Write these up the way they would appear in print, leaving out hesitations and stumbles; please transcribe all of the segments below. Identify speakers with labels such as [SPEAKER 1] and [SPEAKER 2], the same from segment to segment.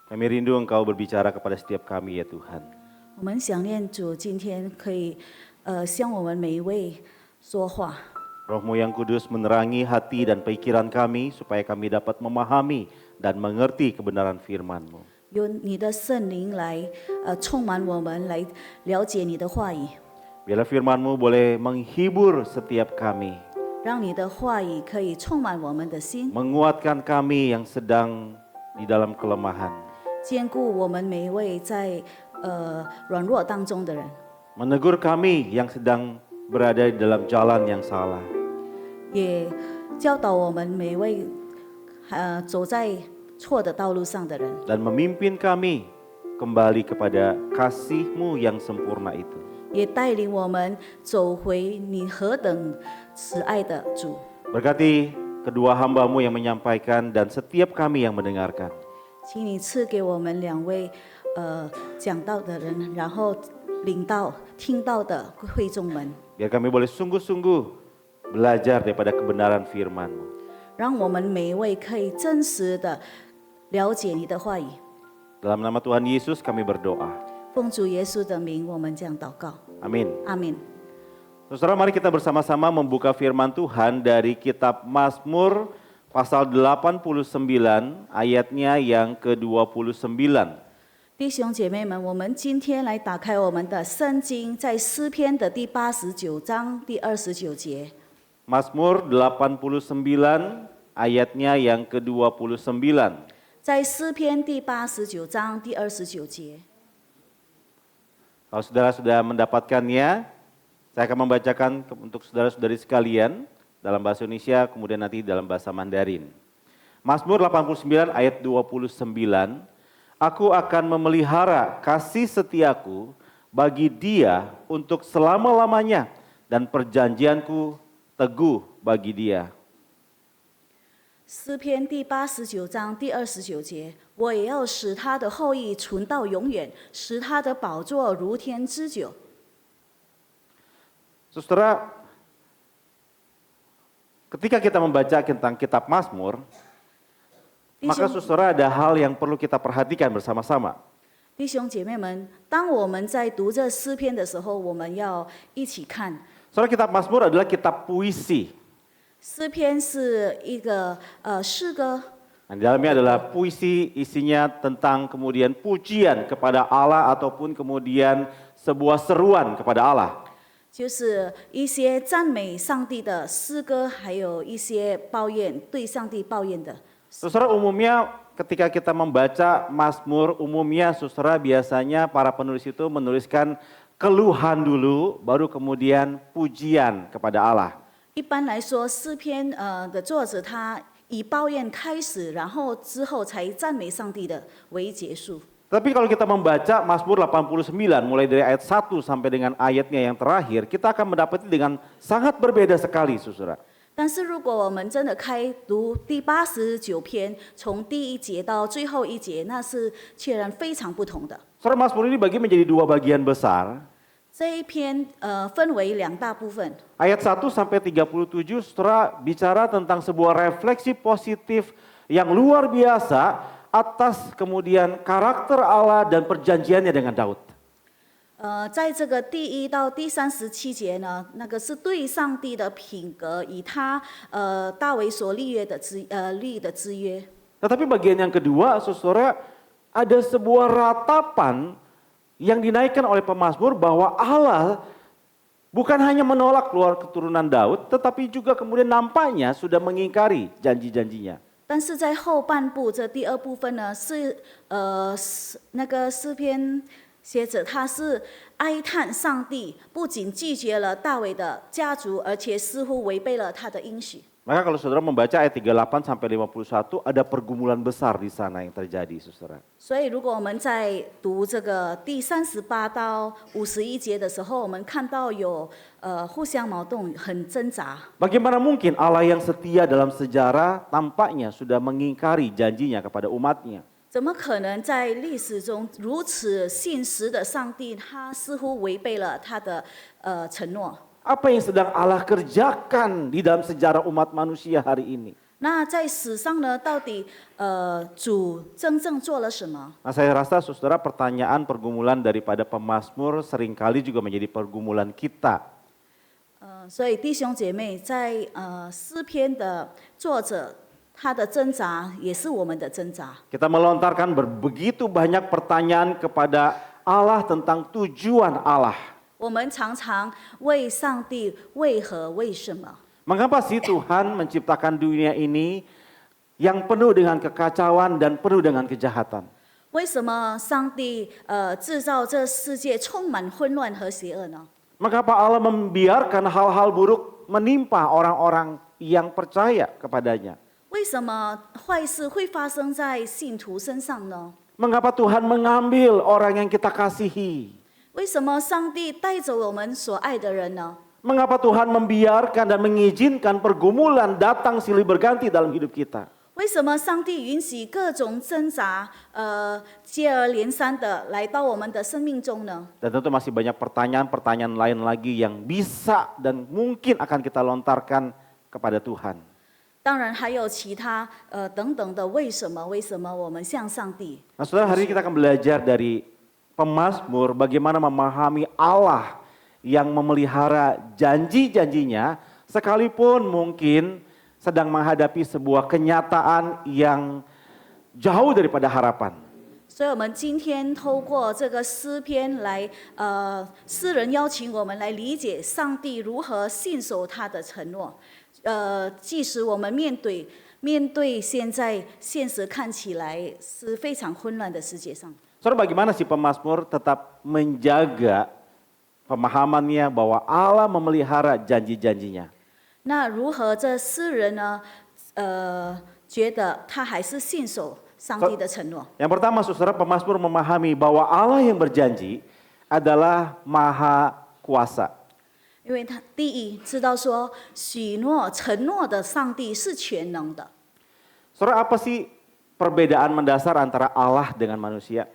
[SPEAKER 1] Kami rindu Engkau berbicara kepada setiap kami ya Tuhan.
[SPEAKER 2] 我们想念主今天可以向我们每一位说话，
[SPEAKER 1] Roh-Mu yang kudus menerangi hati dan pikiran kami supaya kami dapat memahami dan mengerti kebenaran firman-Mu.
[SPEAKER 2] 由你的圣灵来充满我们，来了解你的话语，
[SPEAKER 1] Biarlah firman-Mu boleh menghibur setiap kami,
[SPEAKER 2] 让你的话语可以充满我们的心，
[SPEAKER 1] menguatkan kami yang sedang di dalam kelemahan,
[SPEAKER 2] 兼顾我们每一位在软弱当中的人，
[SPEAKER 1] menegur kami yang sedang berada di dalam jalan yang salah.
[SPEAKER 2] 也教导我们每一位走在错的道路上的人，
[SPEAKER 1] Dan memimpin kami kembali kepada kasih-Mu yang sempurna itu.
[SPEAKER 2] 也带领我们走回你何等慈爱的主。
[SPEAKER 1] Berkati kedua hamba-Mu yang menyampaikan dan setiap kami yang mendengarkan.
[SPEAKER 2] 请你赐给我们两位讲道的人，然后领到听到的会众们，
[SPEAKER 1] Biar kami boleh sungguh-sungguh belajar daripada kebenaran firman-Mu.
[SPEAKER 2] 让我们每一位可以真实的了解你的话语。
[SPEAKER 1] Dalam nama Tuhan Yesus kami berdoa.
[SPEAKER 2] 奉主耶稣的名，我们这样祷告，
[SPEAKER 1] Amin.
[SPEAKER 2] 阿门。
[SPEAKER 1] Saudara, mari kita bersama-sama membuka firman Tuhan dari kitab Mazmur pasal 89 ayatnya yang ke-29.
[SPEAKER 2] 弟兄姐妹们，我们今天来打开我们的圣经，在诗篇的第89章第29节。
[SPEAKER 1] Mazmur 89 ayatnya yang ke-29.
[SPEAKER 2] 在诗篇第89章第29节，
[SPEAKER 1] Kalau saudara sudah mendapatkannya, saya akan membacakan untuk saudara-saudari sekalian dalam bahasa Indonesia, kemudian nanti dalam bahasa Mandarin. Mazmur 89 ayat 29, Aku akan memelihara kasih setiaku bagi dia untuk selama-lamanya dan perjanjianku teguh bagi dia.
[SPEAKER 2] 诗篇第89章第29节，我也要使他的后裔存到永远，使他的宝座如天之久。
[SPEAKER 1] Saudara, ketika kita membaca tentang kitab Mazmur,
[SPEAKER 2] 弟
[SPEAKER 1] maka
[SPEAKER 2] 兄
[SPEAKER 1] saudara ada hal yang perlu kita perhatikan bersama-sama.
[SPEAKER 2] 弟兄姐妹们，当我们在读这诗篇的时候，我们要一起看。
[SPEAKER 1] Saudara, kitab Mazmur adalah kitab puisi.
[SPEAKER 2] 诗篇是一个诗歌，
[SPEAKER 1] Nah, di dalamnya adalah puisi, isinya tentang kemudian pujian kepada Allah ataupun kemudian sebuah seruan kepada Allah.
[SPEAKER 2] 就是一些赞美上帝的诗歌，还有一些抱怨对上帝抱怨的。
[SPEAKER 1] Saudara, umumnya ketika kita membaca Mazmur, umumnya saudara biasanya para penulis itu menuliskan keluhan dulu, baru kemudian pujian kepada Allah.
[SPEAKER 2] 一般来说，诗篇的作者他以抱怨开始，然后之后才赞美上帝的为结束。
[SPEAKER 1] Tapi kalau kita membaca Mazmur 89 mulai dari ayat 1 sampai dengan ayatnya yang terakhir, kita akan mendapati dengan sangat berbeda sekali, saudara.
[SPEAKER 2] 但是如果我们真的开读第89篇，从第一节到最后一节，那是确然非常不同的。
[SPEAKER 1] Saudara, Mazmur ini bagi menjadi dua bagian besar.
[SPEAKER 2] 这一篇分为两大部分。
[SPEAKER 1] Ayat 1 sampai 37, saudara bicara tentang sebuah refleksi positif yang luar biasa atas kemudian karakter Allah dan perjanjiannya dengan Daud.
[SPEAKER 2] 在这个第1到第37节呢，那个是对上帝的品格，以他大卫所立的之约。
[SPEAKER 1] Tetapi bagian yang kedua, saudara, ada sebuah ratapan yang dinaikkan oleh pemazmur bahwa Allah bukan hanya menolak keluar keturunan Daud, tetapi juga kemudian nampaknya sudah mengingkari janji-janjinya.
[SPEAKER 2] 但是在后半部这第2部分呢，是那个诗篇写者他是哀叹上帝不仅拒绝了大卫的家族，而且似乎违背了他的应许。
[SPEAKER 1] Maka kalau saudara membaca ayat 38 sampai 51, ada pergumulan besar di sana yang terjadi, saudara.
[SPEAKER 2] 所以，如果我们在读这个第38到51节的时候，我们看到有互相矛盾，很挣扎。
[SPEAKER 1] Bagaimana mungkin Allah yang setia dalam sejarah tampaknya sudah mengingkari janjinya kepada umatnya?
[SPEAKER 2] 怎么可能在历史中如此信实的上帝，他似乎违背了他的承诺？
[SPEAKER 1] Apa yang sedang Allah kerjakan di dalam sejarah umat manusia hari ini?
[SPEAKER 2] 那在史上呢，到底主真正做了什么？
[SPEAKER 1] Nah, saya rasa saudara pertanyaan pergumulan daripada pemazmur seringkali juga menjadi pergumulan kita.
[SPEAKER 2] 所以弟兄姐妹，在诗篇的作者，他的挣扎也是我们的挣扎。
[SPEAKER 1] Kita melontarkan begitu banyak pertanyaan kepada Allah tentang tujuan Allah.
[SPEAKER 2] 我们常常为上帝为何、为什么？
[SPEAKER 1] Mengapa sih Tuhan menciptakan dunia ini yang penuh dengan kekacauan dan penuh dengan kejahatan?
[SPEAKER 2] 为什么上帝制造这世界充满混乱和邪恶呢？
[SPEAKER 1] Mengapa Allah membiarkan hal-hal buruk menimpa orang-orang yang percaya kepadanya?
[SPEAKER 2] 为什么坏事会发生在信徒身上呢？
[SPEAKER 1] Mengapa Tuhan mengambil orang yang kita kasihi?
[SPEAKER 2] 为什么上帝带走我们所爱的人呢？
[SPEAKER 1] Mengapa Tuhan membiarkan dan mengizinkan pergumulan datang silih berganti dalam hidup kita?
[SPEAKER 2] 为什么上帝允许各种挣扎接而连三的来到我们的生命中呢？
[SPEAKER 1] Dan tentu masih banyak pertanyaan-pertanyaan lain lagi yang bisa dan mungkin akan kita lontarkan kepada Tuhan.
[SPEAKER 2] 当然还有其他等等的为什么我们向上帝？
[SPEAKER 1] Nah, saudara, hari ini kita akan belajar dari pemazmur bagaimana memahami Allah yang memelihara janji-janjinya sekalipun mungkin sedang menghadapi sebuah kenyataan yang jauh daripada harapan.
[SPEAKER 2] 所以，我们今天透过这个诗篇来，诗人邀请我们来理解上帝如何信守他的承诺。即使我们面对现在现实看起来是非常混乱的世界上，
[SPEAKER 1] Saudara, bagaimana si pemazmur tetap menjaga pemahamannya bahwa Allah memelihara janji-janjinya?
[SPEAKER 2] 那如何这诗人呢？觉得他还是信守上帝的承诺。
[SPEAKER 1] Yang pertama, saudara, pemazmur memahami bahwa Allah yang berjanji adalah Maha Kuasa.
[SPEAKER 2] 因为他第一知道说许诺承诺的上帝是全能的。
[SPEAKER 1] Saudara, apa sih perbedaan mendasar antara Allah dengan manusia?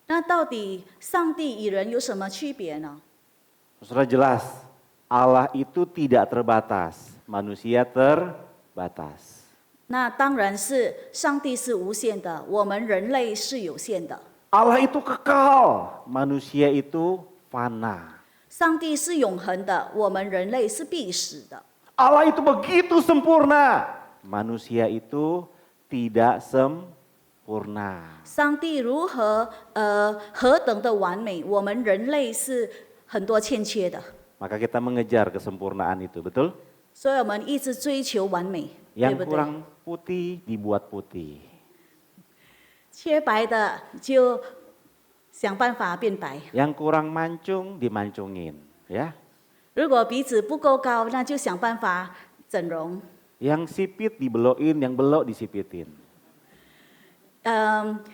[SPEAKER 2] 那到底上帝与人有什么区别呢？
[SPEAKER 1] Saudara, jelas Allah itu tidak terbatas, manusia terbatas.
[SPEAKER 2] 那当然是上帝是无限的，我们人类是有限的。
[SPEAKER 1] Allah itu kekal, manusia itu fana.
[SPEAKER 2] 上帝是永恒的，我们人类是必死的。
[SPEAKER 1] Allah itu begitu sempurna, manusia itu tidak sempurna.
[SPEAKER 2] 上帝如何何等的完美，我们人类是很多欠缺的。
[SPEAKER 1] Maka kita mengejar kesempurnaan itu, betul?
[SPEAKER 2] 所以我们一直追求完美，对
[SPEAKER 1] Yang
[SPEAKER 2] 不对？
[SPEAKER 1] kurang putih dibuat putih.
[SPEAKER 2] 缺白的就想办法变白，
[SPEAKER 1] Yang kurang mancung dimancungin, ya.
[SPEAKER 2] 如果鼻子不够高，那就想办法整容。
[SPEAKER 1] Yang sipit dibelokin, yang belok disipitin.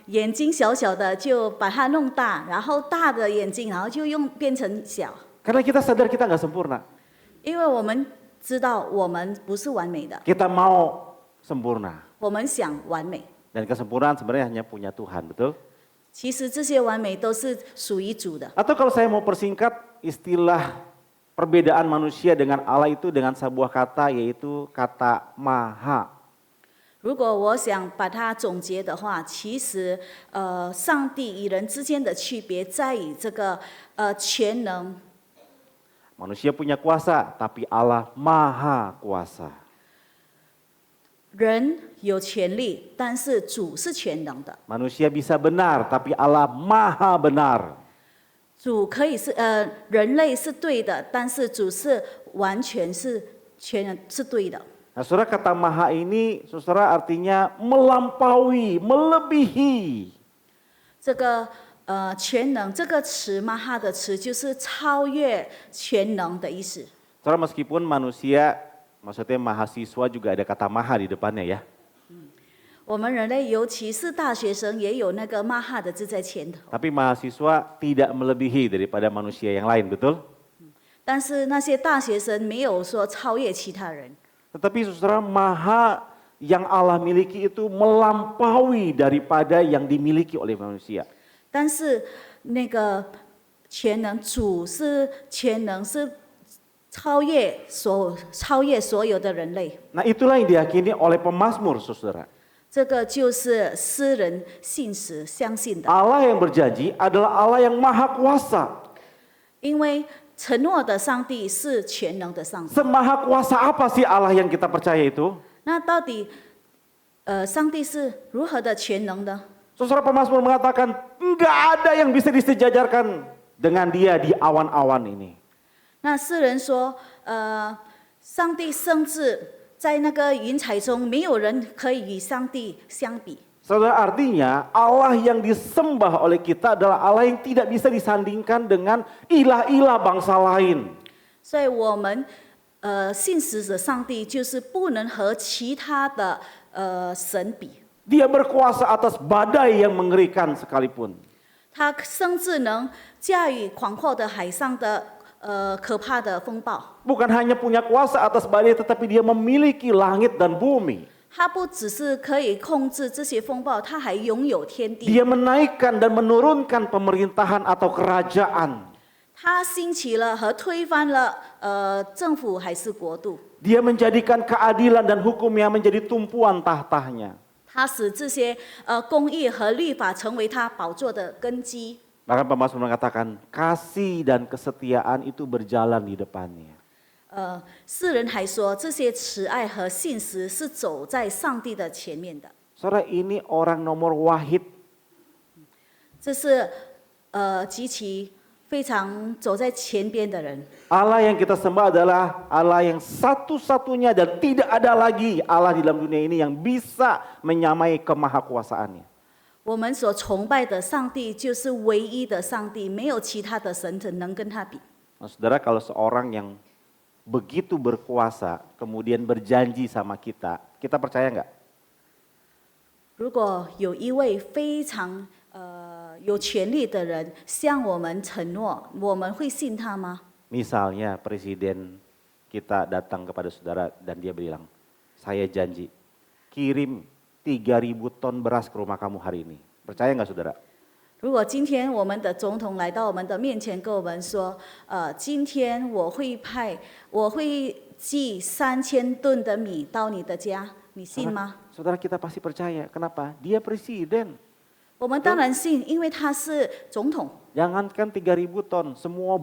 [SPEAKER 2] 眼睛小小的就把它弄大，然后大的眼睛，然后就变成小，
[SPEAKER 1] Karena kita sadar kita nggak sempurna.
[SPEAKER 2] 因为我们知道我们不是完美的，
[SPEAKER 1] Kita mau sempurna.
[SPEAKER 2] 我们想完美。
[SPEAKER 1] Dan kesempurnaan sebenarnya hanya punya Tuhan, betul?
[SPEAKER 2] 其实这些完美都是属于主的。
[SPEAKER 1] Atau kalau saya mau persingkat istilah perbedaan manusia dengan Allah itu dengan sebuah kata yaitu kata maha.
[SPEAKER 2] 如果我想把它总结的话，其实上帝与人之间的区别在于这个全能。
[SPEAKER 1] Manusia punya kuasa, tapi Allah maha kuasa.
[SPEAKER 2] 人有权利，但是主是全能的。
[SPEAKER 1] Manusia bisa benar, tapi Allah maha benar.
[SPEAKER 2] 主可以是人类是对的，但是主是完全是是对的。
[SPEAKER 1] Nah, saudara, kata maha ini, saudara, artinya melampaui, melebihi.
[SPEAKER 2] 这个全能这个词嘛，它的词就是超越全能的意思。
[SPEAKER 1] Saudara, meskipun manusia, maksudnya mahasiswa juga ada kata maha di depannya ya.
[SPEAKER 2] 我们人类，尤其是大学生，也有那个马哈的字在前头。
[SPEAKER 1] Tapi mahasiswa tidak melebihi daripada manusia yang lain, betul?
[SPEAKER 2] 但是那些大学生没有说超越其他人。
[SPEAKER 1] Tetapi saudara, maha yang Allah miliki itu melampaui daripada yang dimiliki oleh manusia.
[SPEAKER 2] 但是那个全能主是全能是超越所有的人类。
[SPEAKER 1] Nah itulah yang diyakini oleh pemazmur saudara.
[SPEAKER 2] 这个就是诗人信实相信的，
[SPEAKER 1] Allah yang berjanji adalah Allah yang maha kuasa.
[SPEAKER 2] 因为承诺的上帝是全能的上帝。
[SPEAKER 1] Semaha kuasa apa sih Allah yang kita percaya itu?
[SPEAKER 2] 那到底上帝是如何的全能呢？
[SPEAKER 1] Saudara pemazmur mengatakan enggak ada yang bisa disejajarkan dengan dia di awan-awan ini.
[SPEAKER 2] 那诗人说，上帝甚至在那个云彩中，没有人可以与上帝相比。
[SPEAKER 1] Saudara artinya Allah yang disembah oleh kita adalah Allah yang tidak bisa disandingkan dengan ilah-ilah bangsa lain.
[SPEAKER 2] 所以我们信实的上帝就是不能和其他的神比，
[SPEAKER 1] Dia berkuasa atas badai yang mengerikan sekalipun.
[SPEAKER 2] 他甚至能驾驭广阔的海上的可怕的风暴。
[SPEAKER 1] Bukan hanya punya kuasa atas badai tetapi dia memiliki langit dan bumi.
[SPEAKER 2] 他不只是可以控制这些风暴，他还拥有天地。
[SPEAKER 1] Dia menaikkan dan menurunkan pemerintahan atau kerajaan.
[SPEAKER 2] 他兴起了和推翻了政府还是国度。
[SPEAKER 1] Dia menjadikan keadilan dan hukumnya menjadi tumpuan tahtanya.
[SPEAKER 2] 他使这些公义和律法成为他宝座的根基。
[SPEAKER 1] Bahkan pemazmur mengatakan kasih dan kesetiaan itu berjalan di depannya.
[SPEAKER 2] 诗人还说，这些慈爱和信实是走在上帝的前面的。
[SPEAKER 1] Saudara ini orang nomor wahid.
[SPEAKER 2] 这是极其非常走在前边的人。
[SPEAKER 1] Allah yang kita sembah adalah Allah yang satu-satunya dan tidak ada lagi Allah di dalam dunia ini yang bisa menyamai kemahakuasaannya.
[SPEAKER 2] 我们所崇拜的上帝就是唯一的上帝，没有其他的神能跟他比。
[SPEAKER 1] Nah, saudara kalau seorang yang begitu berkuasa kemudian berjanji sama kita, kita percaya nggak?
[SPEAKER 2] 如果有一位非常有权力的人向我们承诺，我们会信他吗？
[SPEAKER 1] Misalnya presiden kita datang kepada saudara dan dia bilang, saya janji kirim 3.000 ton beras ke rumah kamu hari ini. Percaya nggak saudara?
[SPEAKER 2] 如果今天我们的总统来到我们的面前跟我们说，今天我会寄3000吨的米到你的家，你信吗？
[SPEAKER 1] Saudara kita pasti percaya. Kenapa? Dia presiden.
[SPEAKER 2] 我们当然信，因为他是总统。
[SPEAKER 1] Jangankan 3.000 ton, semua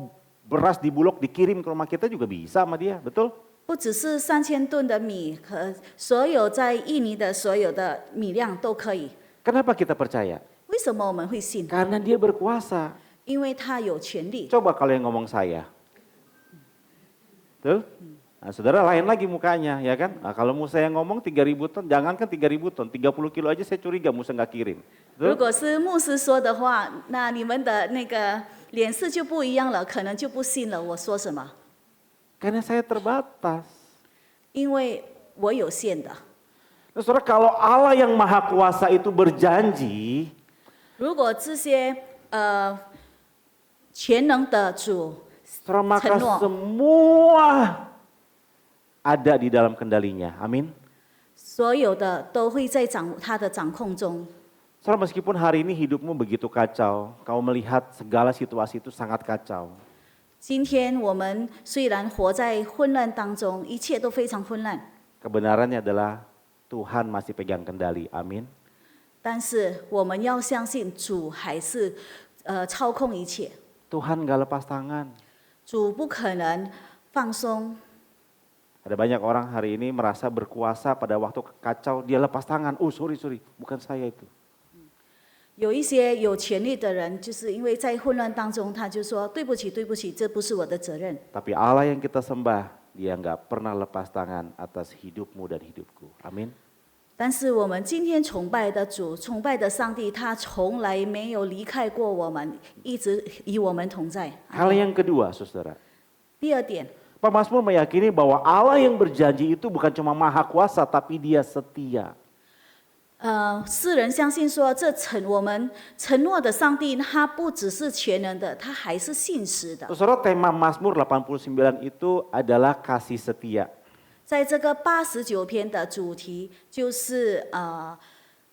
[SPEAKER 1] beras di Bulog dikirim ke rumah kita juga bisa sama dia, betul?
[SPEAKER 2] 不只是3000吨的米和所有在印尼的所有的米量都可以。
[SPEAKER 1] Kenapa kita percaya?
[SPEAKER 2] 为什么我们会信？
[SPEAKER 1] Karena dia berkuasa.
[SPEAKER 2] 因为他有权利。
[SPEAKER 1] Coba kalau yang ngomong saya. Tuh. Nah, saudara lain lagi mukanya, ya kan? Nah, kalau Musa yang ngomong 3.000 ton, jangankan 3.000 ton, 30 kilo aja saya curiga Musa nggak kirim.
[SPEAKER 2] 如果是牧师说的话，那你们的那个脸色就不一样了，可能就不信了我说什么，
[SPEAKER 1] Karena saya terbatas.
[SPEAKER 2] 因为我有限的。
[SPEAKER 1] Nah, saudara kalau Allah yang maha kuasa itu berjanji,
[SPEAKER 2] 如果这些全能的主
[SPEAKER 1] saudara maka
[SPEAKER 2] 承诺，
[SPEAKER 1] semua ada di dalam kendalinya. Amin.
[SPEAKER 2] 所有的都会在他的掌控中。
[SPEAKER 1] Saudara meskipun hari ini hidupmu begitu kacau, kau melihat segala situasi itu sangat kacau.
[SPEAKER 2] 今天我们虽然活在混乱当中，一切都非常混乱，
[SPEAKER 1] Kebenarannya adalah Tuhan masih pegang kendali. Amin.
[SPEAKER 2] 但是我们要相信主还是操控一切，
[SPEAKER 1] Tuhan gak lepas tangan.
[SPEAKER 2] 主不可能放松。
[SPEAKER 1] Ada banyak orang hari ini merasa berkuasa pada waktu kacau dia lepas tangan. Oh sorry, bukan saya itu.
[SPEAKER 2] 有一些有权利的人，就是因为在混乱当中，他就说对不起，对不起，这不是我的责任。
[SPEAKER 1] Tapi Allah yang kita sembah, dia gak pernah lepas tangan atas hidupmu dan hidupku. Amin.
[SPEAKER 2] 但是我们今天崇拜的主、崇拜的上帝，他从来没有离开过我们，一直与我们同在。
[SPEAKER 1] Hal yang kedua, saudara.
[SPEAKER 2] 第二点，
[SPEAKER 1] Pemazmur meyakini bahwa Allah yang berjanji itu bukan cuma maha kuasa, tapi dia setia.
[SPEAKER 2] 世人相信说，我们承诺的上帝，他不只是全能的，他还是信实的。
[SPEAKER 1] Saudara, tema Mazmur 89 itu adalah kasih setia.
[SPEAKER 2] 在这个89篇的主题就是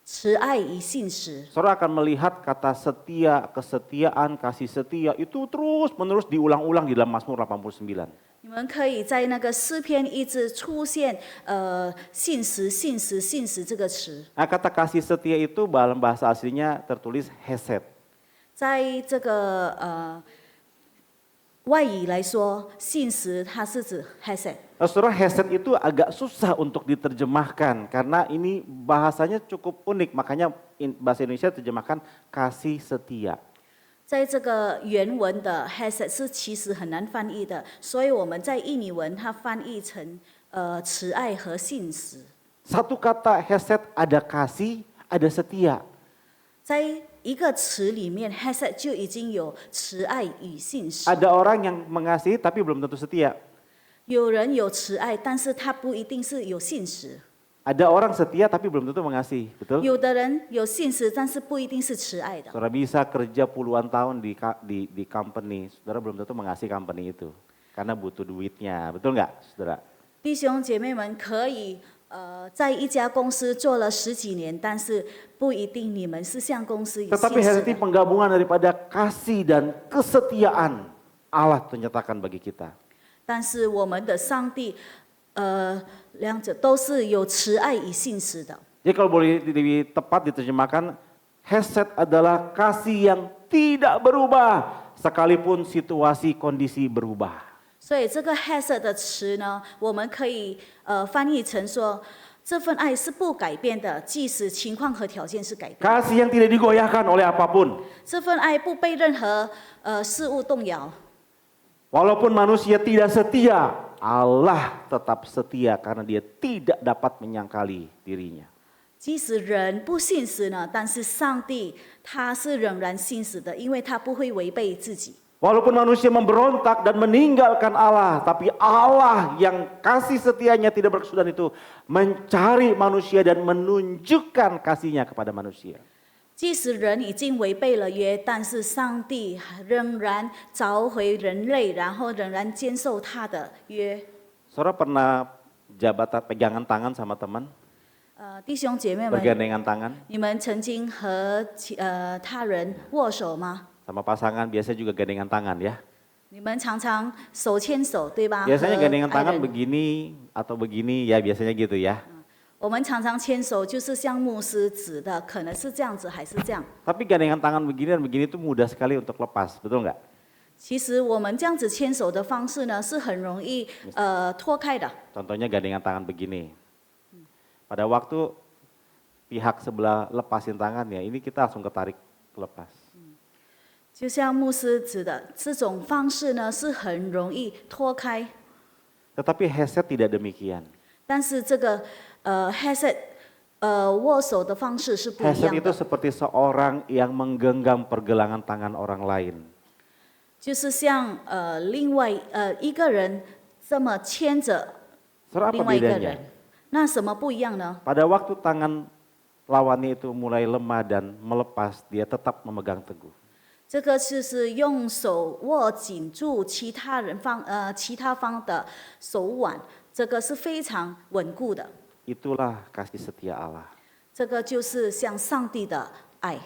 [SPEAKER 2] 慈爱与信实。
[SPEAKER 1] Saudara akan melihat kata setia, kesetiaan, kasih setia itu terus menerus diulang-ulang di dalam Mazmur 89.
[SPEAKER 2] 你们可以在那个诗篇一直出现信实、信实、信实这个词，
[SPEAKER 1] Nah, kata kasih setia itu dalam bahasa aslinya tertulis hesed.
[SPEAKER 2] 在这个外语来说，信实它是指 hesed。
[SPEAKER 1] Nah, saudara, hesed itu agak susah untuk diterjemahkan karena ini bahasanya cukup unik, makanya bahasa Indonesia terjemahkan kasih setia.
[SPEAKER 2] 在这个原文的 hesed 是其实很难翻译的，所以我们在印尼文它翻译成慈爱和信实。
[SPEAKER 1] Satu kata hesed ada kasih, ada setia.
[SPEAKER 2] 在一个词里面 hesed 就已经有慈爱与信实。
[SPEAKER 1] Ada orang yang mengasihi tapi belum tentu setia.
[SPEAKER 2] 有人有慈爱，但是他不一定是有信实。
[SPEAKER 1] Ada orang setia tapi belum tentu mengasihi, betul?
[SPEAKER 2] 有的人有信实，但是不一定是慈爱的。
[SPEAKER 1] Saudara bisa kerja puluhan tahun di company, saudara belum tentu mengasihi company itu. Karena butuh duitnya, betul nggak saudara?
[SPEAKER 2] 弟兄姐妹们可以在一家公司做了10几年，但是不一定你们是向公司有
[SPEAKER 1] Tetapi
[SPEAKER 2] 信实
[SPEAKER 1] hati
[SPEAKER 2] 的。
[SPEAKER 1] penggabungan daripada kasih dan kesetiaan Allah ternyatakan bagi kita.
[SPEAKER 2] 但是我们的上帝，两者都是有慈爱与信实的。
[SPEAKER 1] Jadi kalau boleh lebih tepat diterjemahkan, hesed adalah kasih yang tidak berubah sekalipun situasi kondisi berubah.
[SPEAKER 2] 所以这个 hesed 的词呢，我们可以翻译成说，这份爱是不改变的，即使情况和条件是改变。
[SPEAKER 1] Kasih yang tidak digoyahkan oleh apapun.
[SPEAKER 2] 这份爱不被任何事物动摇。
[SPEAKER 1] Walaupun manusia tidak setia, Allah tetap setia karena dia tidak dapat menyangkali dirinya.
[SPEAKER 2] 即使人不信实呢，但是上帝他是仍然信实的，因为他不会违背自己。
[SPEAKER 1] Walaupun manusia memberontak dan meninggalkan Allah, tapi Allah yang kasih setianya tidak berkesudahan itu mencari manusia dan menunjukkan kasihnya kepada manusia.
[SPEAKER 2] 即使人已经违背了约，但是上帝仍然找回人类，然后仍然坚守他的约。
[SPEAKER 1] Saudara pernah pegangan tangan sama teman,
[SPEAKER 2] 弟兄姐妹们，
[SPEAKER 1] bergandengan tangan
[SPEAKER 2] 你们曾经和他人握手吗？
[SPEAKER 1] sama pasangan, biasanya juga gandengan tangan ya.
[SPEAKER 2] 你们常常手牵手，对吧？
[SPEAKER 1] Biasanya
[SPEAKER 2] 和
[SPEAKER 1] gandengan
[SPEAKER 2] 爱
[SPEAKER 1] tangan
[SPEAKER 2] 人
[SPEAKER 1] begini atau begini ya, biasanya gitu ya.
[SPEAKER 2] 我们常常牵手，就是像牧师指的，可能是这样子，还是这样。
[SPEAKER 1] Tapi gandengan tangan begini dan begini itu mudah sekali untuk lepas, betul nggak?
[SPEAKER 2] 其实我们这样子牵手的方式呢，是很容易脱开的。
[SPEAKER 1] Contohnya gandengan tangan begini. Pada waktu pihak sebelah lepasin tangannya, ini kita langsung ketarik lepas.
[SPEAKER 2] 就像牧师指的，这种方式呢是很容易脱开，
[SPEAKER 1] Tetapi hesed tidak demikian.
[SPEAKER 2] 但是这个hesed 握手的方式是不一
[SPEAKER 1] Hesed
[SPEAKER 2] 样
[SPEAKER 1] itu
[SPEAKER 2] 的，
[SPEAKER 1] seperti seorang yang menggenggam pergelangan tangan orang lain.
[SPEAKER 2] 就是像另外一个人这么牵着
[SPEAKER 1] Saudara, apa
[SPEAKER 2] 另外一个
[SPEAKER 1] bedanya?
[SPEAKER 2] 人，那什么不一样呢？
[SPEAKER 1] Pada waktu tangan lawannya itu mulai lemah dan melepas, dia tetap memegang teguh.
[SPEAKER 2] 这个就是用手握紧住其他方的手腕，这个是非常稳固的。
[SPEAKER 1] Itulah kasih setia Allah.
[SPEAKER 2] 这个就是像上帝的爱。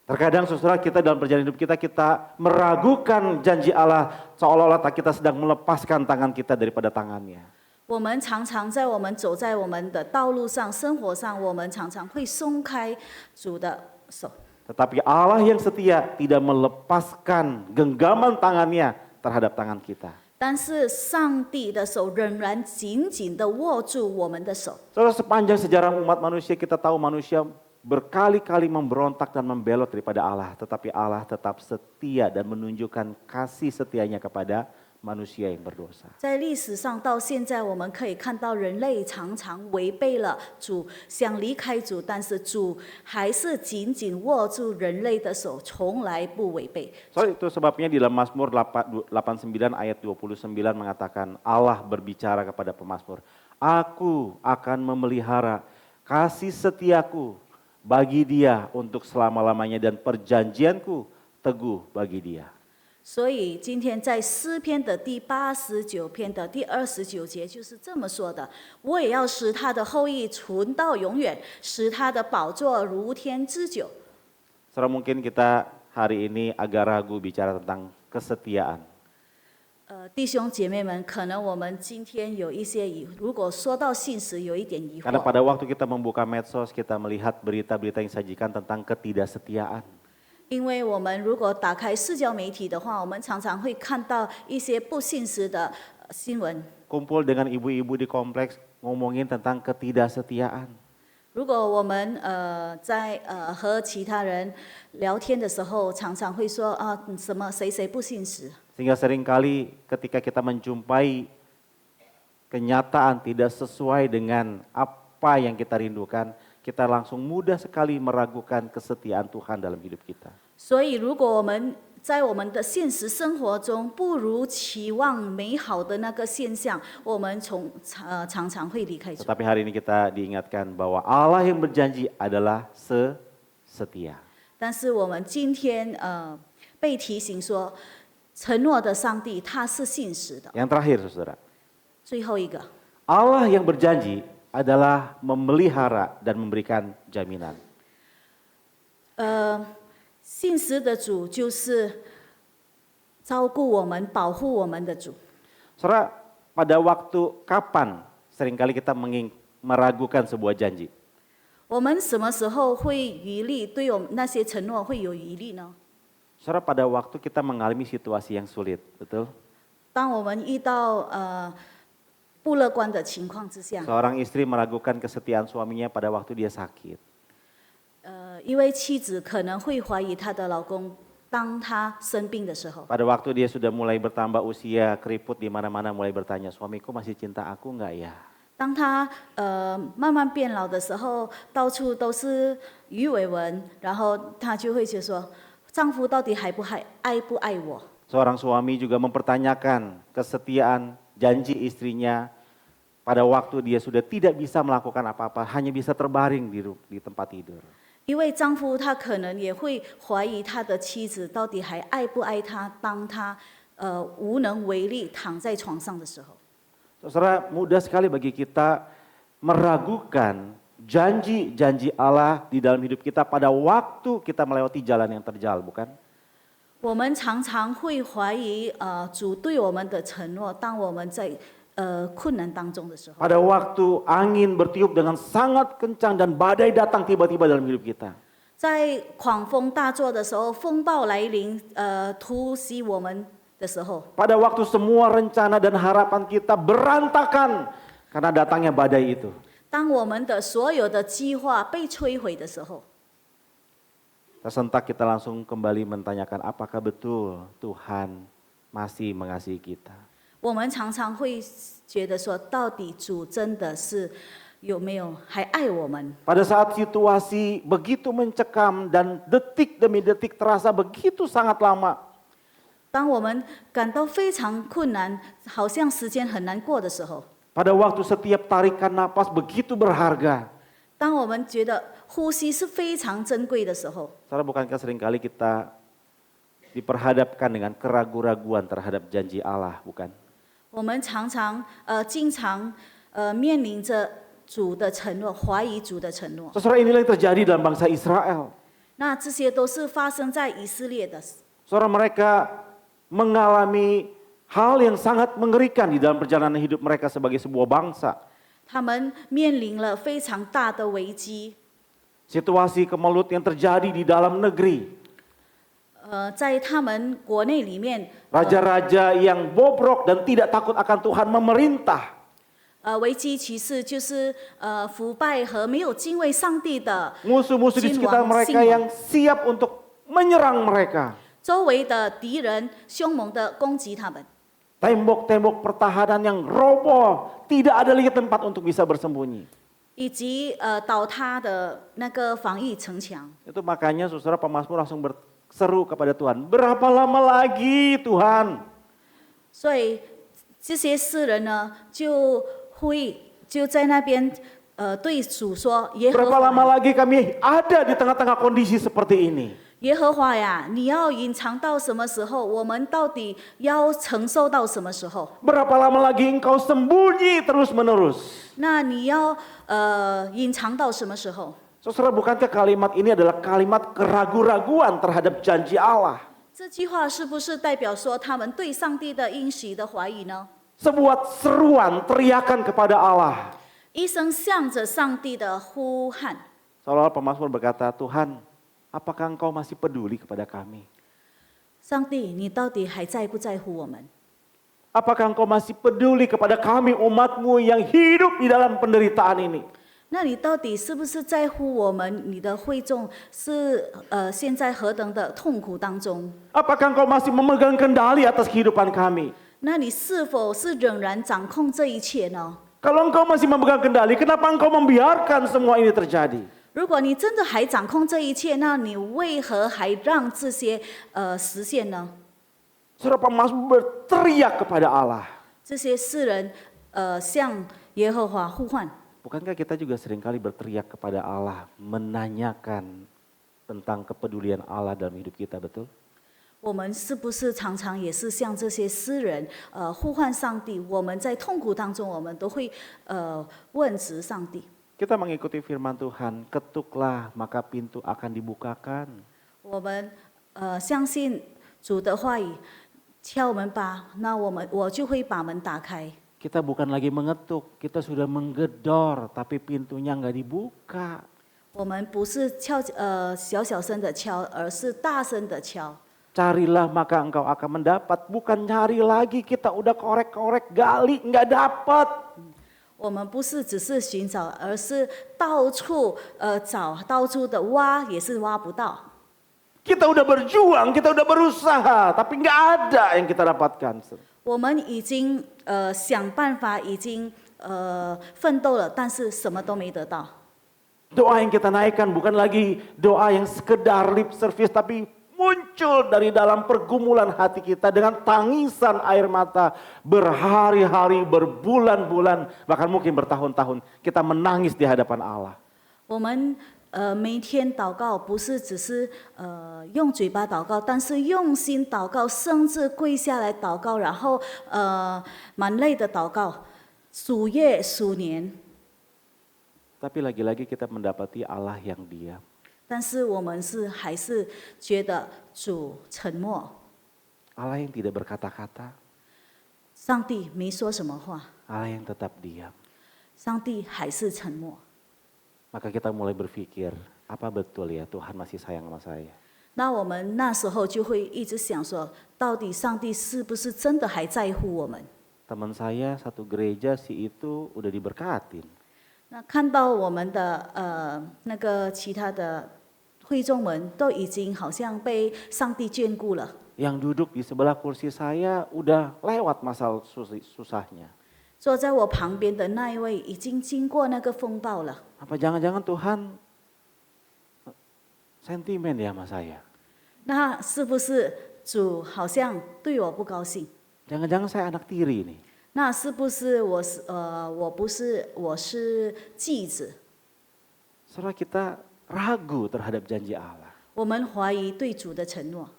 [SPEAKER 1] Terkadang saudara kita dalam perjalanan hidup kita meragukan janji Allah seolah-olah kita sedang melepaskan tangan kita daripada tangannya.
[SPEAKER 2] 我们常常在我们走在我们的道路上、生活上，我们常常会松开主的手。
[SPEAKER 1] Tetapi Allah yang setia tidak melepaskan genggaman tangannya terhadap tangan kita.
[SPEAKER 2] 但是上帝的手仍然紧紧地握住我们的手。
[SPEAKER 1] Saudara, sepanjang sejarah umat manusia kita tahu manusia berkali-kali memberontak dan membelot daripada Allah. Tetapi Allah tetap setia dan menunjukkan kasih setianya kepada manusia yang berdosa.
[SPEAKER 2] 在历史上到现在，我们可以看到人类常常违背了主，想离开主，但是主还是紧紧握住人类的手，从来不违背。
[SPEAKER 1] So itu sebabnya di dalam Mazmur 89 ayat 29 mengatakan Allah berbicara kepada pemazmur, Aku akan memelihara kasih setiaku bagi dia untuk selama-lamanya dan perjanjianku teguh bagi dia.
[SPEAKER 2] 所以今天在诗篇的第89篇的第29节就是这么说的：我也要使他的后裔存到永远，使他的宝座如天之久。
[SPEAKER 1] Saudara, mungkin kita hari ini agak ragu bicara tentang kesetiaan.
[SPEAKER 2] 弟兄姐妹们，可能我们今天有一些如果说到信实，有一点疑
[SPEAKER 1] Karena
[SPEAKER 2] 惑。
[SPEAKER 1] pada waktu kita membuka medsos, kita melihat berita-berita yang disajikan tentang ketidaksetiaan.
[SPEAKER 2] 因为我们如果打开社交媒体的话，我们常常会看到一些不信实的新闻。
[SPEAKER 1] Kumpul dengan ibu-ibu di kompleks ngomongin tentang ketidaksetiaan.
[SPEAKER 2] 如果我们在和其他人聊天的时候，常常会说啊什么谁谁不信实，
[SPEAKER 1] Sehingga seringkali ketika kita menjumpai kenyataan tidak sesuai dengan apa yang kita rindukan, kita langsung mudah sekali meragukan kesetiaan Tuhan dalam hidup kita.
[SPEAKER 2] 所以如果我们在我们的现实生活中不如期望美好的那个现象，我们常常会离开主。
[SPEAKER 1] Tetapi hari ini kita diingatkan bahwa Allah yang berjanji adalah setia.
[SPEAKER 2] 但是我们今天被提醒说，承诺的上帝他是信实的。
[SPEAKER 1] Yang terakhir, saudara,
[SPEAKER 2] 最后一个，
[SPEAKER 1] Allah yang berjanji adalah memelihara dan memberikan jaminan.
[SPEAKER 2] 信实的主就是照顾我们、保护我们的主。
[SPEAKER 1] Saudara, pada waktu kapan seringkali kita meragukan sebuah janji?
[SPEAKER 2] 我们什么时候会余力对我们那些承诺会有余力呢？
[SPEAKER 1] Saudara, pada waktu kita mengalami situasi yang sulit, betul?
[SPEAKER 2] 当我们遇到不乐观的情况之下，
[SPEAKER 1] Seorang istri meragukan kesetiaan suaminya pada waktu dia sakit.
[SPEAKER 2] 一位妻子可能会怀疑她的老公，当他生病的时候，
[SPEAKER 1] Pada waktu dia sudah mulai bertambah usia, keriput di mana-mana mulai bertanya, suamiku masih cinta aku enggak ya?
[SPEAKER 2] 当他慢慢变老的时候，到处都是鱼尾纹，然后他就会就说，丈夫到底爱不爱我？
[SPEAKER 1] Seorang suami juga mempertanyakan kesetiaan janji istrinya pada waktu dia sudah tidak bisa melakukan apa-apa, hanya bisa terbaring di tempat tidur.
[SPEAKER 2] 因为丈夫他可能也会怀疑他的妻子到底还爱不爱他，当他无能为力躺在床上的时候。
[SPEAKER 1] Saudara, mudah sekali bagi kita meragukan janji-janji Allah di dalam hidup kita pada waktu kita melewati jalan yang terjal, bukan?
[SPEAKER 2] 我们常常会怀疑主对我们的承诺，当我们在困难当中的时候。
[SPEAKER 1] Pada waktu angin bertiup dengan sangat kencang dan badai datang tiba-tiba dalam hidup kita.
[SPEAKER 2] 在狂风大作的时候，风暴来临，突袭我们的时候，
[SPEAKER 1] Pada waktu semua rencana dan harapan kita berantakan karena datangnya badai itu.
[SPEAKER 2] 当我们的所有的计划被摧毁的时候，
[SPEAKER 1] Tersentak kita langsung kembali menanyakan apakah betul Tuhan masih mengasihi kita.
[SPEAKER 2] 我们常常会觉得说，到底主真的是有没有还爱我们？
[SPEAKER 1] Pada saat situasi begitu mencekam dan detik demi detik terasa begitu sangat lama,
[SPEAKER 2] 当我们感到非常困难，好像时间很难过的时候，
[SPEAKER 1] pada waktu setiap tarikan napas begitu berharga.
[SPEAKER 2] 当我们觉得呼吸是非常珍贵的时候，
[SPEAKER 1] Saudara, bukankah seringkali kita diperhadapkan dengan keraguan-raguan terhadap janji Allah, bukan?
[SPEAKER 2] 我们经常面临着主的承诺，怀疑主的承诺。
[SPEAKER 1] Saudara, inilah yang terjadi dalam bangsa Israel.
[SPEAKER 2] 那这些都是发生在以色列的。
[SPEAKER 1] Saudara, mereka mengalami hal yang sangat mengerikan di dalam perjalanan hidup mereka sebagai sebuah bangsa.
[SPEAKER 2] 他们面临了非常大的危机。
[SPEAKER 1] Situasi kemelut yang terjadi di dalam negeri.
[SPEAKER 2] 在他们国内里面，
[SPEAKER 1] Raja-raja yang bobrok dan tidak takut akan Tuhan memerintah.
[SPEAKER 2] 危机其实就是腐败和没有敬畏上帝的
[SPEAKER 1] Musuh-musuh di
[SPEAKER 2] 君
[SPEAKER 1] sekitar
[SPEAKER 2] 王
[SPEAKER 1] mereka
[SPEAKER 2] 信
[SPEAKER 1] yang
[SPEAKER 2] 王。
[SPEAKER 1] siap untuk menyerang mereka.
[SPEAKER 2] 周围的敌人凶猛的攻击他们，
[SPEAKER 1] Tembok-tembok pertahanan yang roboh, tidak ada lagi tempat untuk bisa bersembunyi.
[SPEAKER 2] 以及倒塌的那个防御城墙。
[SPEAKER 1] Itu makanya saudara pemazmur langsung berseru kepada Tuhan, berapa lama lagi Tuhan?
[SPEAKER 2] 所以这些诗人呢，就在那边对主说：耶和
[SPEAKER 1] Berapa lama
[SPEAKER 2] 华，
[SPEAKER 1] lagi kami ada di tengah-tengah kondisi seperti ini?
[SPEAKER 2] 耶和华呀，你要隐藏到什么时候？我们到底要承受到什么时候？
[SPEAKER 1] Berapa lama lagi engkau sembunyi terus-menerus?
[SPEAKER 2] 那你要隐藏到什么时候？
[SPEAKER 1] Saudara, bukankah kalimat ini adalah kalimat keraguan-raguan terhadap janji Allah?
[SPEAKER 2] 这句话是不是代表说他们对上帝的应许的怀疑呢？
[SPEAKER 1] Sebuah seruan, teriakan kepada Allah.
[SPEAKER 2] 一声向着上帝的呼喊。
[SPEAKER 1] Seolah-olah pemazmur berkata, Tuhan, apakah engkau masih peduli kepada kami?
[SPEAKER 2] 上帝，你到底还在不在乎我们？
[SPEAKER 1] Apakah engkau masih peduli kepada kami umatmu yang hidup di dalam penderitaan ini?
[SPEAKER 2] 那你到底是不是在乎我们？你的会众是现在何等的痛苦当中？
[SPEAKER 1] Apakah engkau masih memegang kendali atas kehidupan kami?
[SPEAKER 2] 那你是否是仍然掌控这一切呢？
[SPEAKER 1] Kalau engkau masih memegang kendali, kenapa engkau membiarkan semua ini terjadi?
[SPEAKER 2] 如果你真的还掌控这一切，那你为何还让这些实现呢？
[SPEAKER 1] Saudara, pemazmur berteriak kepada Allah.
[SPEAKER 2] 这些世人向耶和华呼唤。
[SPEAKER 1] Bukankah kita juga seringkali berteriak kepada Allah, menanyakan tentang kepedulian Allah dalam hidup kita, betul?
[SPEAKER 2] 我们是不是常常也是像这些诗人呼唤上帝？我们在痛苦当中，我们都会问职上帝。
[SPEAKER 1] Kita mengikuti firman Tuhan, ketuklah maka pintu akan dibukakan.
[SPEAKER 2] 我们相信主的话语，敲门吧，那我就会把门打开。
[SPEAKER 1] Kita bukan lagi mengetuk, kita sudah menggedor, tapi pintunya nggak dibuka.
[SPEAKER 2] 我们不是小小声的敲，而是大声的敲。
[SPEAKER 1] Carilah maka engkau akan mendapat, bukan nyari lagi, kita udah korek-korek, gali, nggak dapat.
[SPEAKER 2] 我们不是只是寻找，而是到处找，到处的挖，也是挖不到。
[SPEAKER 1] Kita udah berjuang, kita udah berusaha, tapi nggak ada yang kita dapatkan.
[SPEAKER 2] 我们已经想办法，已经奋斗了，但是什么都没得到。
[SPEAKER 1] Doa yang kita naikkan bukan lagi doa yang sekedar lip service, tapi muncul dari dalam pergumulan hati kita dengan tangisan air mata berhari-hari, berbulan-bulan, bahkan mungkin bertahun-tahun kita menangis di hadapan Allah.
[SPEAKER 2] 我们每天祷告，不是只是用嘴巴祷告，但是用心祷告，甚至跪下来祷告，然后满泪的祷告，数月数年。
[SPEAKER 1] Tapi lagi-lagi kita mendapati Allah yang diam.
[SPEAKER 2] 但是我们还是觉得主沉默，
[SPEAKER 1] Allah yang tidak berkata-kata,
[SPEAKER 2] 上帝没说什么话，
[SPEAKER 1] Allah yang tetap diam.
[SPEAKER 2] 上帝还是沉默。
[SPEAKER 1] Maka kita mulai berpikir, apa betul ya Tuhan masih sayang sama saya?
[SPEAKER 2] 那我们那时候就会一直想说，到底上帝是不是真的还在乎我们？
[SPEAKER 1] Teman saya satu gereja si itu udah diberkatin.
[SPEAKER 2] 那看到我们的那个其他的会众们都已经好像被上帝眷顾了。
[SPEAKER 1] Yang duduk di sebelah kursi saya udah lewat masa susahnya.
[SPEAKER 2] 坐在我旁边的那一位已经经过那个风暴了。
[SPEAKER 1] Apa jangan-jangan Tuhan sentimen ya sama saya?
[SPEAKER 2] 那是不是主好像对我不高兴？
[SPEAKER 1] Jangan-jangan saya anak tiri nih.
[SPEAKER 2] 那是不是我是继子？
[SPEAKER 1] Saudara, kita ragu terhadap janji Allah.
[SPEAKER 2] 我们怀疑对主的承诺。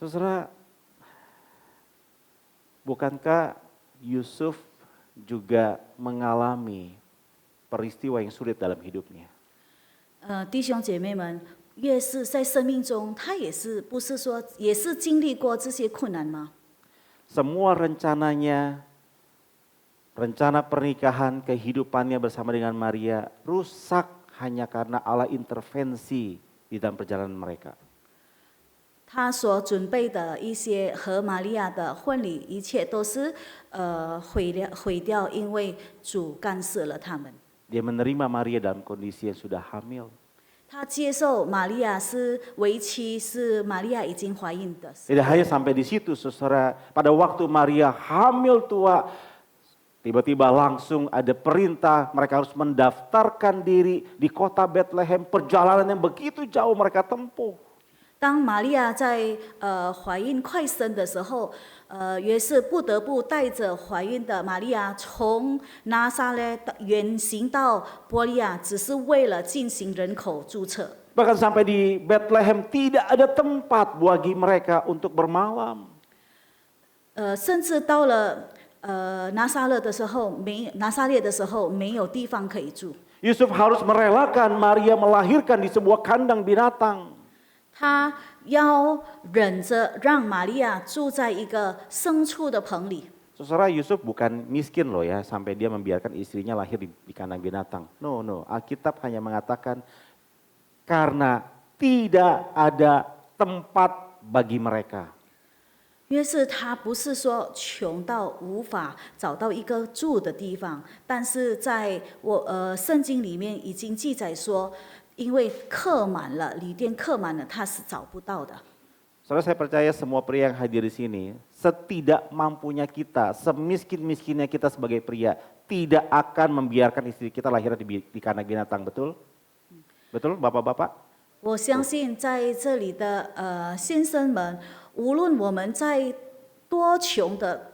[SPEAKER 1] Saudara, bukankah Yusuf juga mengalami peristiwa yang sulit dalam hidupnya?
[SPEAKER 2] 弟兄姐妹们，越是在生命中，他也是不是说也是经历过这些困难吗？
[SPEAKER 1] Semua rencananya, rencana pernikahan, kehidupannya bersama dengan Maria rusak hanya karena Allah intervensi di dalam perjalanan mereka.
[SPEAKER 2] 他所准备的一些和玛利亚的婚礼，一切都是毁掉，因为主干涉了他们。
[SPEAKER 1] Dia menerima Maria dalam kondisi yang sudah hamil.
[SPEAKER 2] 他接受玛利亚是为妻，是玛利亚已经怀孕的。
[SPEAKER 1] Tidak hanya sampai di situ, saudara. Pada waktu Maria hamil tua, tiba-tiba langsung ada perintah mereka harus mendaftarkan diri di kota Bethlehem. Perjalanan yang begitu jauh mereka tempuh.
[SPEAKER 2] 当玛利亚在怀孕快生的时候，约瑟不得不带着怀孕的玛利亚从拿撒勒远行到伯利亚，只是为了进行人口注册。
[SPEAKER 1] Bahkan sampai di Bethlehem tidak ada tempat bagi mereka untuk bermalam.
[SPEAKER 2] 甚至到了拿撒勒的时候，拿撒列的时候没有地方可以住。
[SPEAKER 1] Yusuf harus merelakan Maria melahirkan di sebuah kandang binatang.
[SPEAKER 2] 他要忍着让玛利亚住在一个牲畜的棚里。
[SPEAKER 1] Saudara, Yusuf bukan miskin loh ya sampai dia membiarkan istrinya lahir di kandang binatang. No, Alkitab hanya mengatakan karena tidak ada tempat bagi mereka.
[SPEAKER 2] 约瑟他不是说穷到无法找到一个住的地方，但是在圣经里面已经记载说，因为客满了，旅店客满了，他是找不到的。
[SPEAKER 1] Saudara, saya percaya semua pria yang hadir di sini, setidak mampunya kita, semiskin-miskinnya kita sebagai pria, tidak akan membiarkan istri kita lahir di kandang binatang, betul? Betul, Bapak-bapak?
[SPEAKER 2] 我相信在这里的先生们，无论我们在多穷的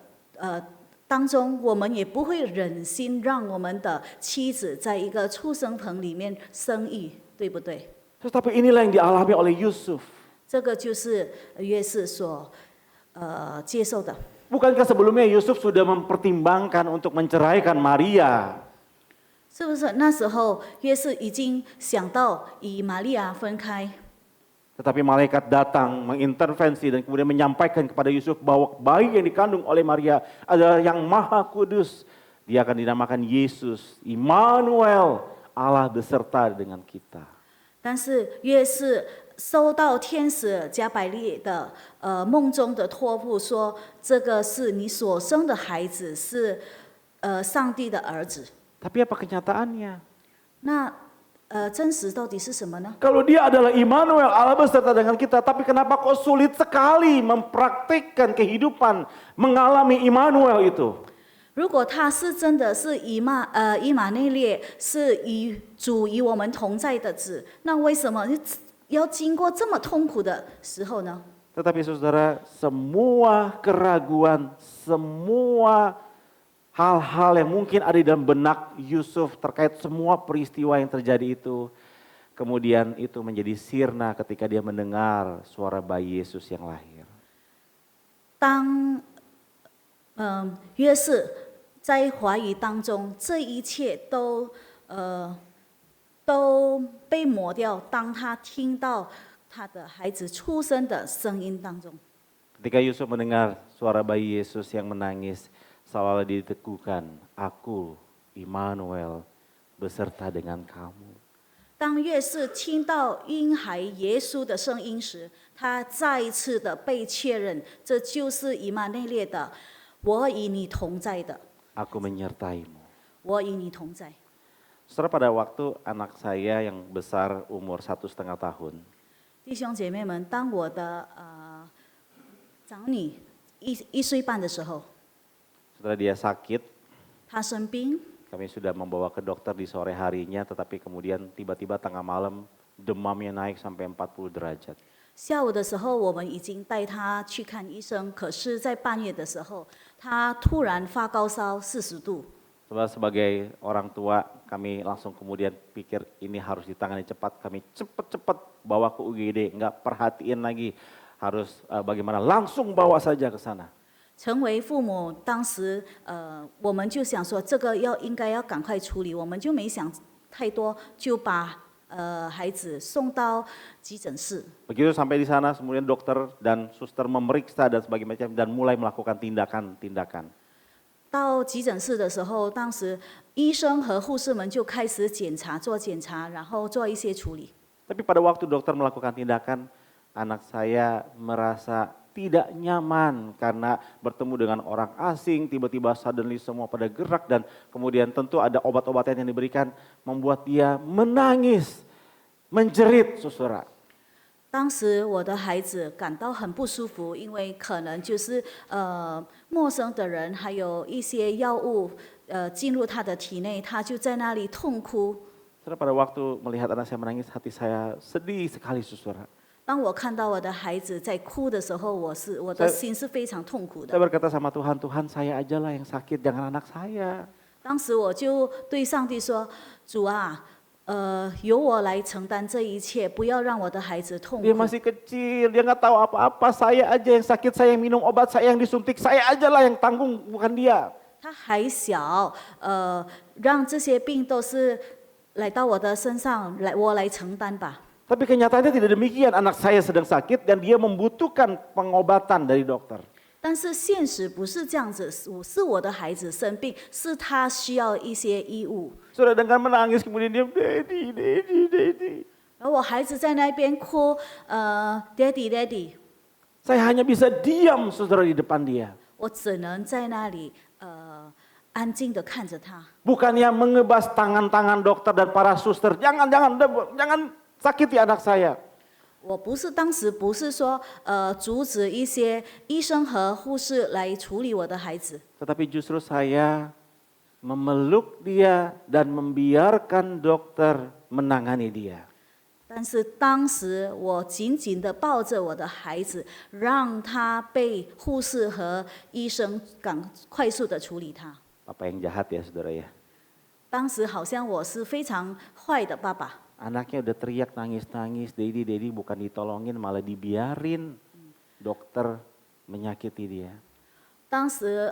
[SPEAKER 2] 当中，我们也不会忍心让我们的妻子在一个畜生棚里面生育，对不对？
[SPEAKER 1] Tetapi inilah yang dialami oleh Yusuf.
[SPEAKER 2] 这个就是约瑟所接受的。
[SPEAKER 1] Bukankah sebelumnya Yusuf sudah mempertimbangkan untuk menceraikan Maria?
[SPEAKER 2] 是不是那时候约瑟已经想到与玛利亚分开？
[SPEAKER 1] Tetapi malaikat datang mengintervensi dan kemudian menyampaikan kepada Yusuf bahwa bayi yang dikandung oleh Maria adalah yang maha kudus. Dia akan dinamakan Yesus, Immanuel, Allah beserta dengan kita.
[SPEAKER 2] 但是约瑟收到天使加百列的梦中的托付说，这个是你所生的孩子，是上帝的儿子。
[SPEAKER 1] Tapi apa kenyataannya?
[SPEAKER 2] 那真实到底是什么呢？
[SPEAKER 1] Kalau dia adalah Immanuel, Allah beserta dengan kita, tapi kenapa kok sulit sekali mempraktikkan kehidupan mengalami Immanuel itu?
[SPEAKER 2] 如果他是真的是以马内列，是与主与我们同在的子，那为什么要经过这么痛苦的时候呢？
[SPEAKER 1] Tetapi saudara, semua keraguan, semua hal-hal yang mungkin ada di dalam benak Yusuf terkait semua peristiwa yang terjadi itu, kemudian itu menjadi sirna ketika dia mendengar suara bayi Yesus yang lahir.
[SPEAKER 2] 当约瑟在怀疑当中，这一切都被抹掉。当他听到他的孩子出生的声音当中，
[SPEAKER 1] Ketika Yusuf mendengar suara bayi Yesus yang menangis, seolah diteguhkan, aku Immanuel beserta dengan kamu.
[SPEAKER 2] 当约瑟听到婴孩耶稣的声音时，他再一次的被确认，这就是以马内列的，我与你同在的，
[SPEAKER 1] Aku menyertaimu.
[SPEAKER 2] 我与你同在。
[SPEAKER 1] Saudara, pada waktu anak saya yang besar umur 1,5 tahun,
[SPEAKER 2] 弟兄姐妹们，当我的长女一岁半的时候，
[SPEAKER 1] saudara dia sakit,
[SPEAKER 2] 她生病，
[SPEAKER 1] kami sudah membawa ke dokter di sore harinya, tetapi kemudian tiba-tiba tengah malam demamnya naik sampai 40 derajat.
[SPEAKER 2] 下午的时候我们已经带她去看医生，可是，在半夜的时候，她突然发高烧40度。
[SPEAKER 1] Saudara, sebagai orang tua, kami langsung kemudian pikir ini harus ditangani cepat. Kami cepat-cepat bawa ke UGD, nggak perhatiin lagi harus bagaimana, langsung bawa saja ke sana.
[SPEAKER 2] 成为父母，当时我们就想说，这个应该要赶快处理，我们就没想太多，就把孩子送到急诊室。
[SPEAKER 1] Begitu sampai di sana, kemudian dokter dan suster memeriksa dan sebagainya dan mulai melakukan tindakan-tindakan.
[SPEAKER 2] 到急诊室的时候，当时医生和护士们就开始做检查，然后做一些处理。
[SPEAKER 1] Tapi pada waktu dokter melakukan tindakan, anak saya merasa tidak nyaman karena bertemu dengan orang asing, tiba-tiba suddenly semua pada gerak dan kemudian tentu ada obat-obatan yang diberikan membuat dia menangis, menjerit, saudara.
[SPEAKER 2] 当时我的孩子感到很不舒服，因为可能就是陌生的人，还有一些药物进入他的体内，他就在那里痛哭。
[SPEAKER 1] Saudara, pada waktu melihat anak saya menangis, hati saya sedih sekali, saudara.
[SPEAKER 2] 当我看到我的孩子在哭的时候，我的心是非常痛苦的
[SPEAKER 1] Saya。berkata sama Tuhan, Tuhan saya aja lah yang sakit, jangan anak saya.
[SPEAKER 2] 当时我就对上帝说：“主啊，由我来承担这一切，不要让我的孩子痛
[SPEAKER 1] Dia
[SPEAKER 2] 苦。
[SPEAKER 1] masih kecil, dia nggak tahu apa-apa. Saya aja yang sakit, saya yang minum obat, saya yang disuntik, saya aja lah yang tanggung, bukan dia.
[SPEAKER 2] 他还小，让这些病都是来到我的身上，我来承担吧。
[SPEAKER 1] Tapi kenyataannya tidak demikian. Anak saya sedang sakit dan dia membutuhkan pengobatan dari dokter.
[SPEAKER 2] 但是现实不是这样子，是我的孩子生病，是他需要一些医物，
[SPEAKER 1] Sudah dengan menangis kemudian dia, Daddy, Daddy, Daddy.
[SPEAKER 2] 而我孩子在那边哭，Daddy Daddy，
[SPEAKER 1] Saya hanya bisa diam saudara di depan dia.
[SPEAKER 2] 我只能在那里安静的看着他。
[SPEAKER 1] Bukannya mengebas tangan-tangan dokter dan para suster. Jangan sakiti anak saya.
[SPEAKER 2] 我当时不是说阻止一些医生和护士来处理我的孩子，
[SPEAKER 1] Tetapi justru saya memeluk dia dan membiarkan dokter menangani dia.
[SPEAKER 2] 但是当时我紧紧的抱着我的孩子，让他被护士和医生快速的处理他。
[SPEAKER 1] Apa yang jahat ya saudara ya.
[SPEAKER 2] 当时好像我是非常坏的爸爸。
[SPEAKER 1] Anaknya udah teriak nangis-nangis, Daddy, bukan ditolongin malah dibiarin dokter menyakiti dia.
[SPEAKER 2] 当时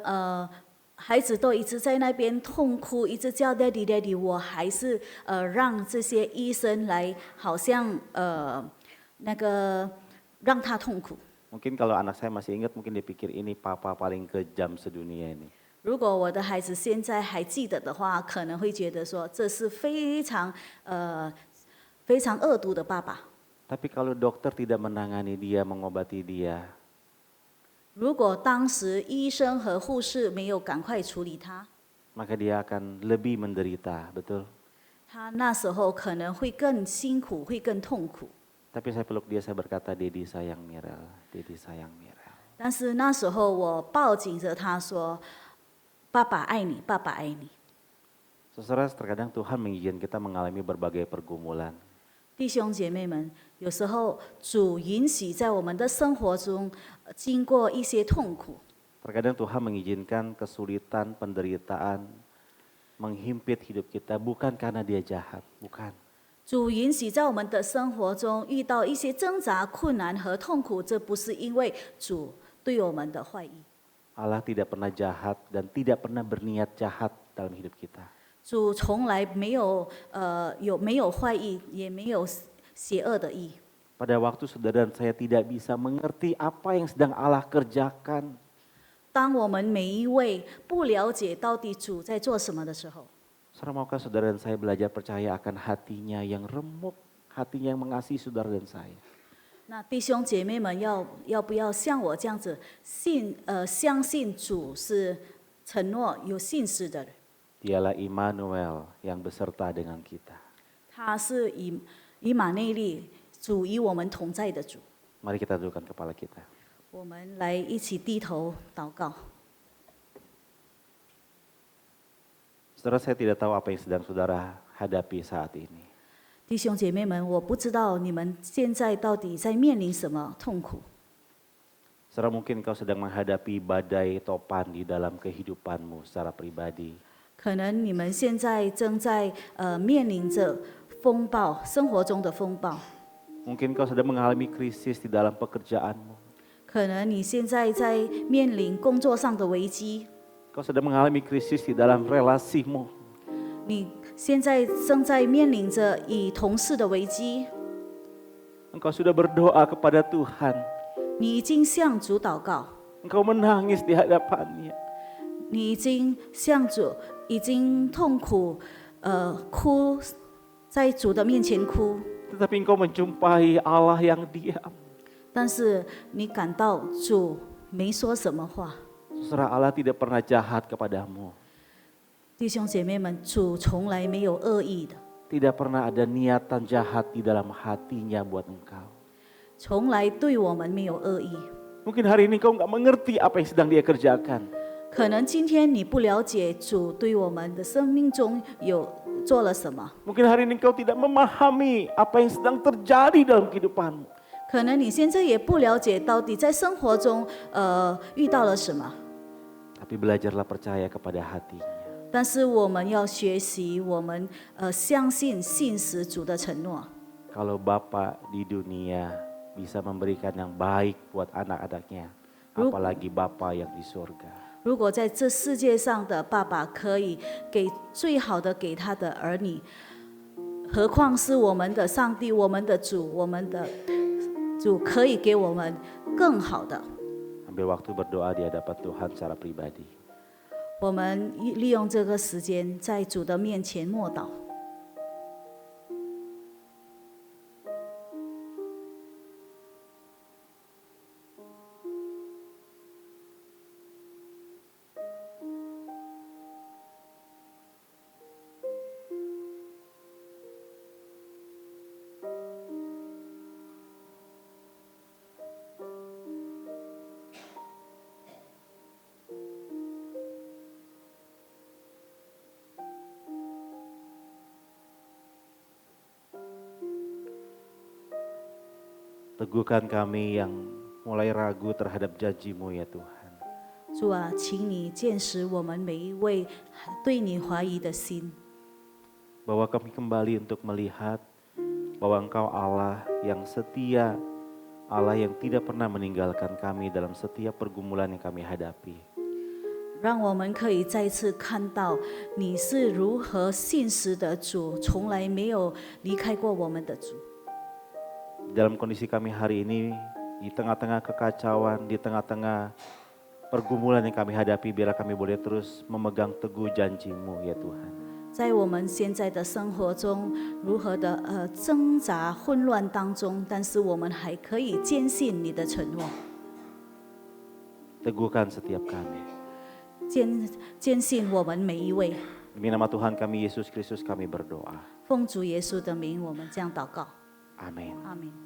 [SPEAKER 2] 孩子都一直在那边痛哭，一直叫 Daddy Daddy， 我还是让这些医生来，好像让他痛苦。
[SPEAKER 1] Mungkin kalau anak saya masih ingat, mungkin dia pikir ini papa paling kejam sedunia ini.
[SPEAKER 2] 如果我的孩子现在还记得的话，可能会觉得说这是非常恶毒的爸爸。
[SPEAKER 1] Tapi kalau dokter tidak menangani dia, mengobati dia,
[SPEAKER 2] 如果当时医生和护士没有赶快处理他，
[SPEAKER 1] maka dia akan lebih menderita, betul?
[SPEAKER 2] 他那时候可能会更辛苦，会更痛苦。
[SPEAKER 1] Tapi saya peluk dia, saya berkata, Daddy sayang Mirel, Daddy sayang Mirel.
[SPEAKER 2] 但是那时候我抱紧着他说：“爸爸爱你，爸爸爱你。”
[SPEAKER 1] Saudara, terkadang Tuhan mengizinkan kita mengalami berbagai pergumulan.
[SPEAKER 2] 弟兄姐妹们，有时候主允许在我们的生活中经过一些痛苦。
[SPEAKER 1] Terkadang Tuhan mengizinkan kesulitan, penderitaan, menghimpit hidup kita bukan karena dia jahat, bukan.
[SPEAKER 2] 主允许在我们的生活中遇到一些挣扎、困难和痛苦，这不是因为主对我们的坏意。
[SPEAKER 1] Allah tidak pernah jahat dan tidak pernah berniat jahat dalam hidup kita.
[SPEAKER 2] 主从来没有坏意，也没有邪恶的意。
[SPEAKER 1] Pada waktu saudara dan saya tidak bisa mengerti apa yang sedang Allah kerjakan,
[SPEAKER 2] 当我们每一位不了解到底主在做什么的时候，
[SPEAKER 1] saudara maukah saudara dan saya belajar percaya akan hatinya yang remuk, hatinya yang mengasihi saudara dan saya.
[SPEAKER 2] 那弟兄姐妹们要不要像我这样子相信主是承诺有信实的人？
[SPEAKER 1] Dialah Immanuel yang beserta dengan kita.
[SPEAKER 2] 他是以马内利，主与我们同在的主。
[SPEAKER 1] Mari kita tundukkan kepala kita.
[SPEAKER 2] 我们来一起低头祷告。
[SPEAKER 1] Saudara, saya tidak tahu apa yang sedang saudara hadapi saat ini.
[SPEAKER 2] 弟兄姐妹们，我不知道你们现在到底在面临什么痛苦。
[SPEAKER 1] Saudara, mungkin kau sedang menghadapi badai topan di dalam kehidupanmu secara pribadi.
[SPEAKER 2] 可能你们现在正在面临着风暴，生活中的风暴。
[SPEAKER 1] Mungkin kau sedang mengalami krisis di dalam pekerjaanmu.
[SPEAKER 2] 可能你现在在面临工作上的危机，
[SPEAKER 1] Kau sedang mengalami krisis di dalam relasimu.
[SPEAKER 2] 你现在正在面临着与同事的危机，
[SPEAKER 1] Engkau sudah berdoa kepada Tuhan.
[SPEAKER 2] 你已经向主祷告，
[SPEAKER 1] Engkau menangis di hadapannya.
[SPEAKER 2] 你已经向主已经痛苦，哭在主的面前哭，
[SPEAKER 1] Tetapi engkau menjumpai Allah yang diam.
[SPEAKER 2] 但是你感到主没说什么话。
[SPEAKER 1] Saudara, Allah tidak pernah jahat kepadamu.
[SPEAKER 2] 弟兄姐妹们，主从来没有恶意的，
[SPEAKER 1] Tidak pernah ada niatan jahat di dalam hatinya buat engkau.
[SPEAKER 2] 从来对我们没有恶意。
[SPEAKER 1] Mungkin hari ini kau nggak mengerti apa yang sedang dia kerjakan.
[SPEAKER 2] 可能今天你不了解主对我们的生命中有做了什么，
[SPEAKER 1] Mungkin hari ini kau tidak memahami apa yang sedang terjadi dalam kehidupanmu.
[SPEAKER 2] 可能你现在也不了解到底在生活中遇到了什么。
[SPEAKER 1] Tapi belajarlah percaya kepada hatinya.
[SPEAKER 2] 但是我们要学习，我们相信信实主的承诺。
[SPEAKER 1] Kalau Bapa di dunia bisa memberikan yang baik buat anak-anaknya, apalagi Bapa yang di surga.
[SPEAKER 2] 如果在这世界上的爸爸可以给最好的给他的儿女，何况是我们的上帝、我们的主、我们的主可以给我们更好的。
[SPEAKER 1] Ambil waktu berdoa di hadapan Tuhan secara pribadi.
[SPEAKER 2] 我们利用这个时间在主的面前默祷。
[SPEAKER 1] Teguhkan kami yang mulai ragu terhadap janji-Mu ya Tuhan.
[SPEAKER 2] 主啊，请你见识我们每一位对你怀疑的心，
[SPEAKER 1] Bahwa kami kembali untuk melihat bahwa Engkau Allah yang setia, Allah yang tidak pernah meninggalkan kami dalam setiap pergumulan yang kami hadapi.
[SPEAKER 2] 让我们可以再次看到你是如何信实的主，从来没有离开过我们的主。
[SPEAKER 1] Dalam kondisi kami hari ini, di tengah-tengah kekacauan, di tengah-tengah pergumulan yang kami hadapi, biarlah kami boleh terus memegang teguh janji-Mu ya Tuhan.
[SPEAKER 2] 在我们现在的生活中，如何的挣扎混乱当中，但是我们还可以坚信你的承诺，
[SPEAKER 1] Teguhkan setiap kami.
[SPEAKER 2] 坚信我们每一位。
[SPEAKER 1] Demi nama Tuhan kami Yesus Kristus kami berdoa.
[SPEAKER 2] 奉主耶稣的名，我们这样祷告，
[SPEAKER 1] Amin.
[SPEAKER 2] 阿门。